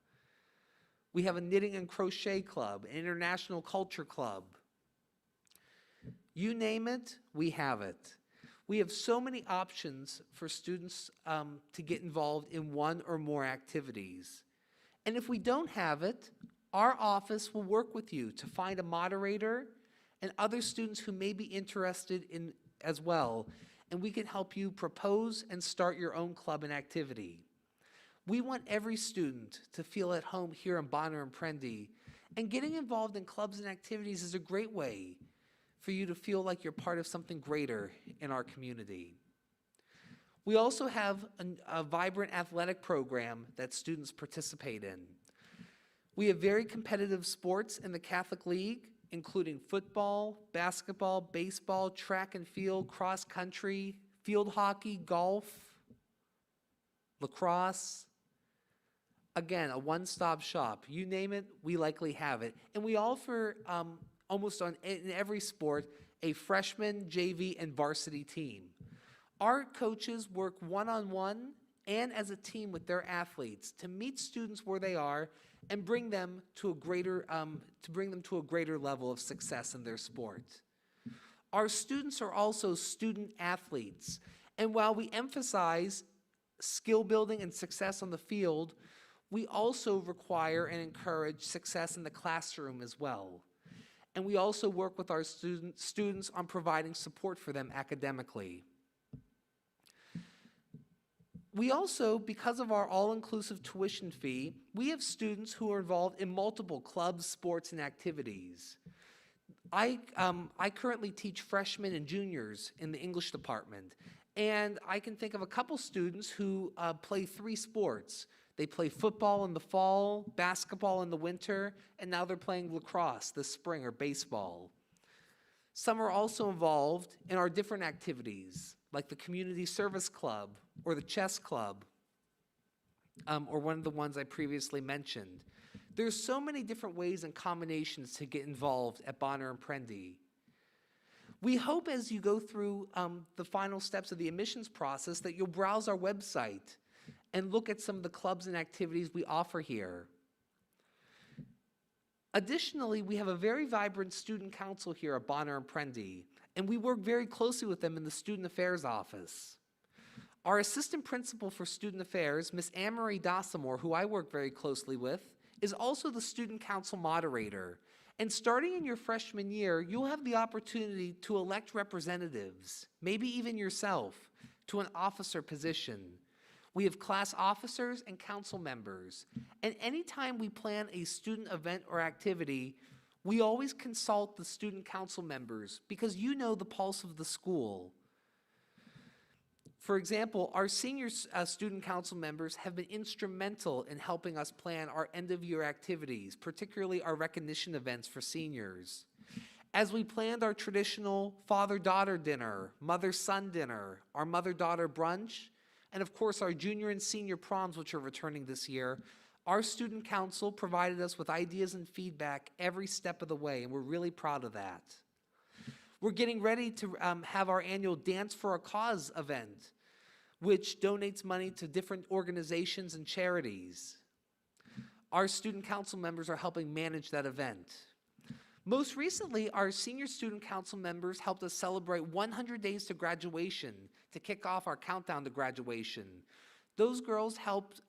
We have a knitting and crochet club, an international culture club. You name it, we have it. We have so many options for students to get involved in one or more activities. And if we don't have it, our office will work with you to find a moderator and other students who may be interested in as well, and we can help you propose and start your own club and activity. We want every student to feel at home here in Bonner and Prendy, and getting involved in clubs and activities is a great way for you to feel like you're part of something greater in our community. We also have a vibrant athletic program that students participate in. We have very competitive sports in the Catholic League, including football, basketball, baseball, track and field, cross country, field hockey, golf, lacrosse. Again, a one-stop shop. You name it, we likely have it. And we offer in every sport a freshman, JV, and varsity team. Our coaches work one-on-one and as a team with their athletes to meet students where they are and bring them to a greater level of success in their sport. Our students are also student athletes, and while we emphasize skill building and success on the field, we also require and encourage success in the classroom as well. And we also work with our students on providing support for them academically. We also, because of our all-inclusive tuition fee, we have students who are involved in multiple clubs, sports, and activities. I currently teach freshmen and juniors in the English department, and I can think of a couple students who play 3 sports. They play football in the fall, basketball in the winter, and now they're playing lacrosse this spring or baseball. Some are also involved in our different activities, like the community service club or the chess club, or one of the ones I previously mentioned. There's so many different ways and combinations to get involved at Bonner and Prendy. We hope as you go through the final steps of the admissions process that you'll browse our website and look at some of the clubs and activities we offer here. Additionally, we have a very vibrant student council here at Bonner and Prendy, and we work very closely with them in the Student Affairs office. Our assistant principal for Student Affairs, Ms. Anne-Marie Dassamore, who I work very closely with, is also the student council moderator. And starting in your freshman year, you'll have the opportunity to elect representatives, maybe even yourself, to an officer position. We have class officers and council members. And anytime we plan a student event or activity, we always consult the student council members because you know the pulse of the school. For example, our senior student council members have been instrumental in helping us plan our end-of-year activities, particularly our recognition events for seniors. As we planned our traditional father-daughter dinner, mother-son dinner, our mother-daughter brunch, and of course our junior and senior proms, which are returning this year, our student council provided us with ideas and feedback every step of the way, and we're really proud of that. We're getting ready to have our annual Dance for a Cause event, which donates money to different organizations and charities. Our student council members are helping manage that event. Most recently, our senior student council members helped us celebrate 100 days to graduation to kick off our countdown to graduation. Those girls helped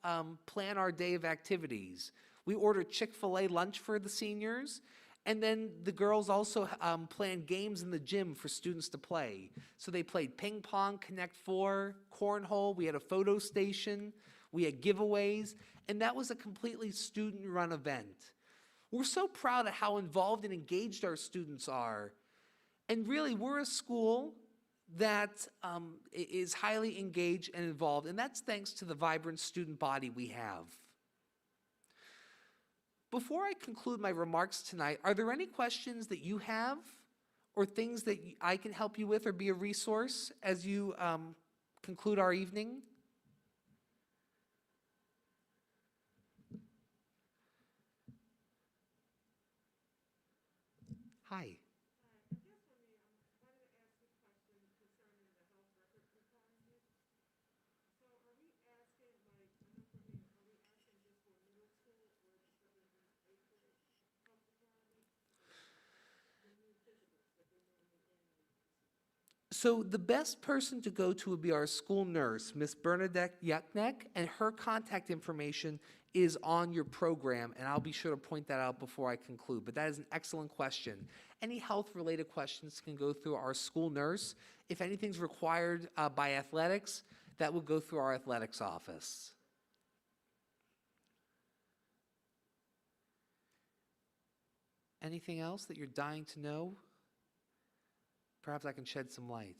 plan our day of activities. We ordered Chick-fil-A lunch for the seniors, and then the girls also planned games in the gym for students to play. So they played ping pong, Connect Four, cornhole, we had a photo station, we had giveaways, and that was a completely student-run event. We're so proud of how involved and engaged our students are. And really, we're a school that is highly engaged and involved, and that's thanks to the vibrant student body we have. Before I conclude my remarks tonight, are there any questions that you have or things that I can help you with or be a resource as you conclude our evening? Hi. So the best person to go to would be our school nurse, Miss Bernadette Yuknek, and her contact information is on your program, and I'll be sure to point that out before I conclude. But that is an excellent question. Any health-related questions can go through our school nurse. If anything's required by athletics, that will go through our athletics office. Anything else that you're dying to know? Perhaps I can shed some light.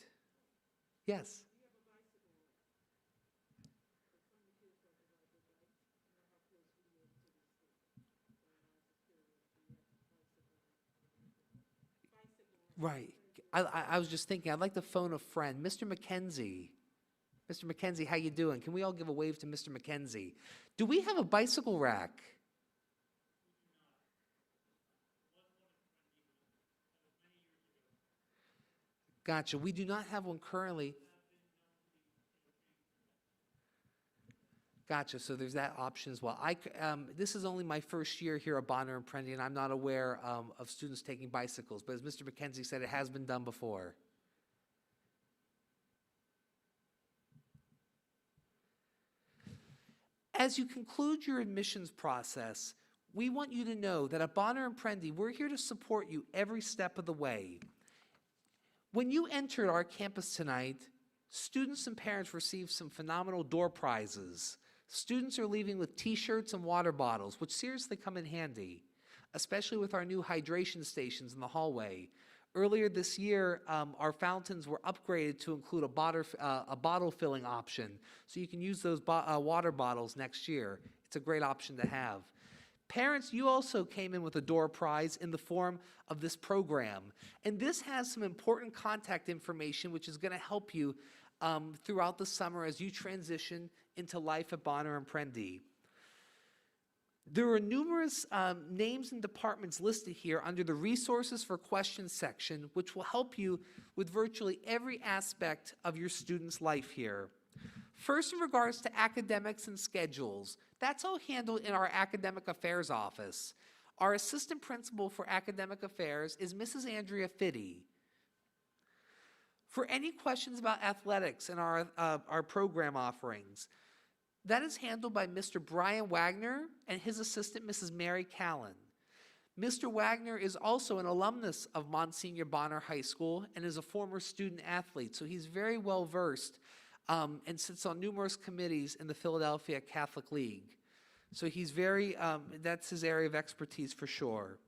Yes? Right. I was just thinking, I'd like to phone a friend, Mr. McKenzie. Mr. McKenzie, how you doing? Can we all give a wave to Mr. McKenzie? Do we have a bicycle rack? Gotcha. We do not have one currently. Gotcha. So there's that option as well. This is only my first year here at Bonner and Prendy, and I'm not aware of students taking bicycles. But as Mr. McKenzie said, it has been done before. As you conclude your admissions process, we want you to know that at Bonner and Prendy, we're here to support you every step of the way. When you entered our campus tonight, students and parents received some phenomenal door prizes. Students are leaving with t-shirts and water bottles, which seriously come in handy, especially with our new hydration stations in the hallway. Earlier this year, our fountains were upgraded to include a bottle filling option, so you can use those water bottles next year. It's a great option to have. Parents, you also came in with a door prize in the form of this program. And this has some important contact information which is going to help you throughout the summer as you transition into life at Bonner and Prendy. There are numerous names and departments listed here under the Resources for Questions section, which will help you with virtually every aspect of your student's life here. First, in regards to academics and schedules, that's all handled in our Academic Affairs office. Our Assistant Principal for Academic Affairs is Mrs. Andrea Fitty. For any questions about athletics and our program offerings, that is handled by Mr. Brian Wagner and his assistant, Mrs. Mary Callan. Mr. Wagner is also an alumnus of Monsignor Bonner High School and is a former student athlete, so he's very well versed and sits on numerous committees in the Philadelphia Catholic League. So he's that's his area of expertise for sure.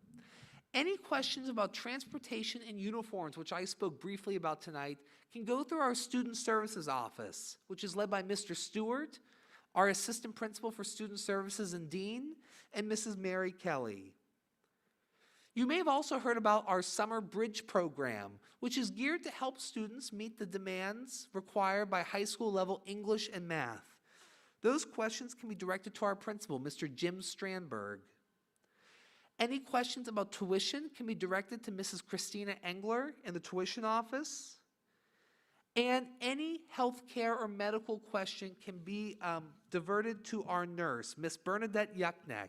Any questions about transportation and uniforms, which I spoke briefly about tonight, can go through our Student Services office, which is led by Mr. Stewart, our Assistant Principal for Student Services and Dean, and Mrs. Mary Kelly. You may have also heard about our Summer Bridge program, which is geared to help students meet the demands required by high school level English and math. Those questions can be directed to our principal, Mr. Jim Strandberg. Any questions about tuition can be directed to Mrs. Christina Engler in the tuition office. And any health care or medical question can be diverted to our nurse, Miss Bernadette Yuckneck.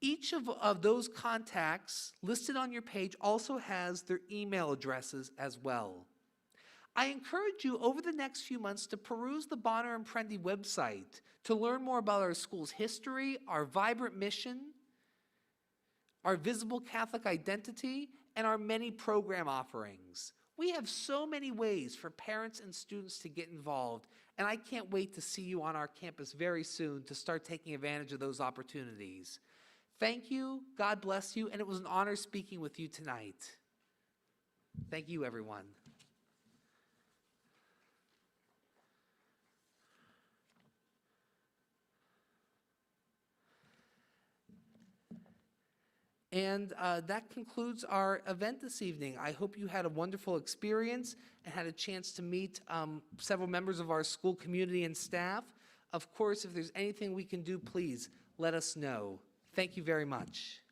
Each of those contacts listed on your page also has their email addresses as well. I encourage you over the next few months to peruse the Bonner and Prendy website to learn more about our school's history, our vibrant mission, our visible Catholic identity, and our many program offerings. We have so many ways for parents and students to get involved, and I can't wait to see you on our campus very soon to start taking advantage of those opportunities. Thank you, God bless you, and it was an honor speaking with you tonight. Thank you, everyone. And that concludes our event this evening. I hope you had a wonderful experience and had a chance to meet several members of our school community and staff. Of course, if there's anything we can do, please let us know. Thank you very much.